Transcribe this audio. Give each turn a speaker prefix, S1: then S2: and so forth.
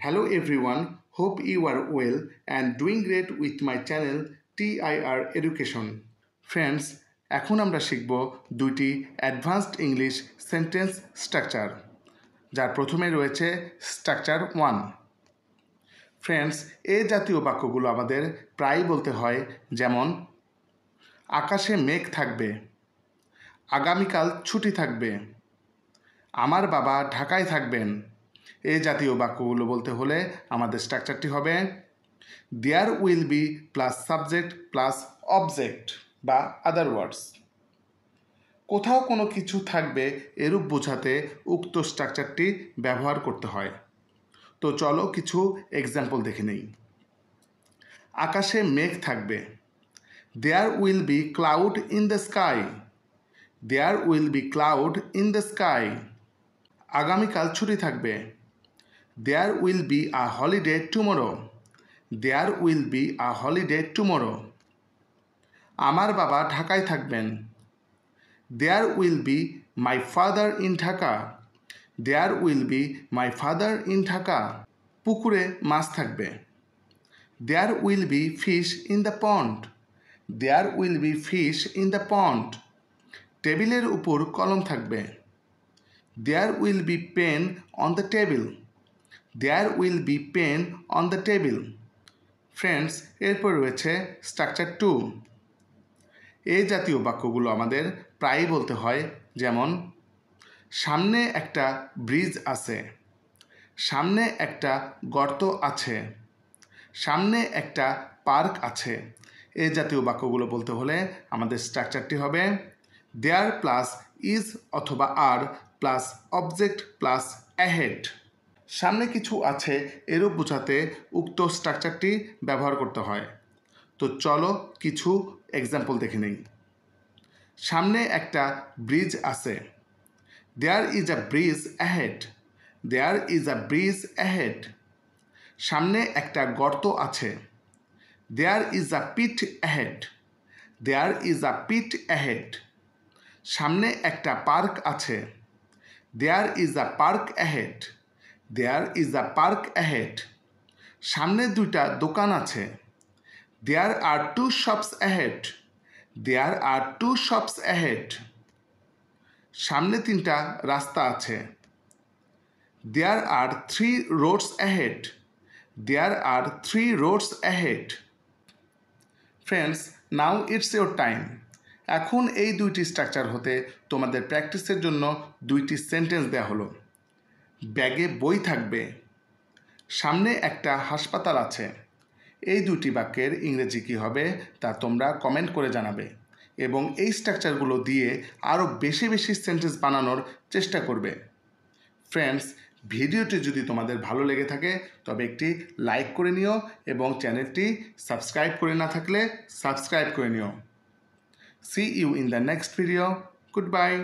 S1: Hello everyone, hope you are well and doing great with my channel TIR Education. Friends, এখন আমরা শিখব দুটি advanced English sentence structure, যার প্রথমে রয়েছে স্ট্রাকচার 1। ফ্রেন্ডস, এই জাতীয় বাক্যগুলো আমাদের প্রায়ই বলতে হয়, যেমন আকাশে মেঘ থাকবে, আগামীকাল ছুটি থাকবে, আমার বাবা ঢাকায় থাকবেন। এই জাতীয় বাক্যগুলো বলতে হলে আমাদের স্ট্রাকচারটি হবে there will be plus subject plus object বা আদার ওয়ার্ডস। কোথাও কোনো কিছু থাকবে এরূপ বোঝাতে উক্ত স্ট্রাকচারটি ব্যবহার করতে হয়। তো চলো কিছু এক্সাম্পল দেখে নেই। আকাশে মেঘ থাকবে, there will be cloud in the sky, there will be cloud in the sky. আগামীকাল ছুটি থাকবে, there will be a holiday tomorrow, there will be a holiday tomorrow. আমার বাবা ঢাকায় থাকবেন, there will be my father in Dhaka, there will be my father in Dhaka. পুকুরে মাছ থাকবে, there will be fish in the pond, there will be fish in the pond. টেবিলের উপর কলম থাকবে, there will be pen on the table, there will be pen on the table. Friends, এরপর রয়েছে structure 2। এই জাতীয় বাক্যগুলো আমাদের প্রায়ই বলতে হয়, যেমন সামনে একটা ব্রিজ আছে, সামনে একটা গর্ত আছে, সামনে একটা পার্ক আছে। এই জাতীয় বাক্যগুলো বলতে হলে আমাদের স্ট্রাকচারটি হবে দেয়ার প্লাস ইজ অথবা আর প্লাস অবজেক্ট প্লাস অ্যাহেড। সামনে কিছু আছে এরূপ বোঝাতে উক্ত স্ট্রাকচারটি ব্যবহার করতে হয়। তো চলো কিছু এক্সাম্পল দেখে নেই। সামনে একটা ব্রিজ আছে, there is a bridge ahead, there is a bridge ahead. সামনে একটা গর্ত আছে, there is a pit ahead, there is a pit ahead. সামনে একটা পার্ক আছে, there is a park ahead, there is a park ahead. সামনে দুইটা দোকান আছে, there are two shops ahead, there are two shops ahead. সামনে তিনটা রাস্তা আছে, there are 3 roads ahead, there are 3 roads ahead. Friends, now it's your time. এখন এই দুইটি স্ট্রাকচার হতে তোমাদের প্র্যাকটিসের জন্য দুইটি সেন্টেন্স দেওয়া হলো। ব্যাগে বই থাকবে, সামনে একটা হাসপাতাল আছে। এই দুটি বাক্যের ইংরেজি কী হবে তা তোমরা কমেন্ট করে জানাবে এবং এই স্ট্রাকচারগুলো দিয়ে আরও বেশি বেশি সেন্টেন্স বানানোর চেষ্টা করবে। ফ্রেন্ডস, ভিডিওটি যদি তোমাদের ভালো লেগে থাকে তবে একটি লাইক করে নিও এবং চ্যানেলটি সাবস্ক্রাইব করে না থাকলে সাবস্ক্রাইব করে নিও। See you in the next video. Goodbye.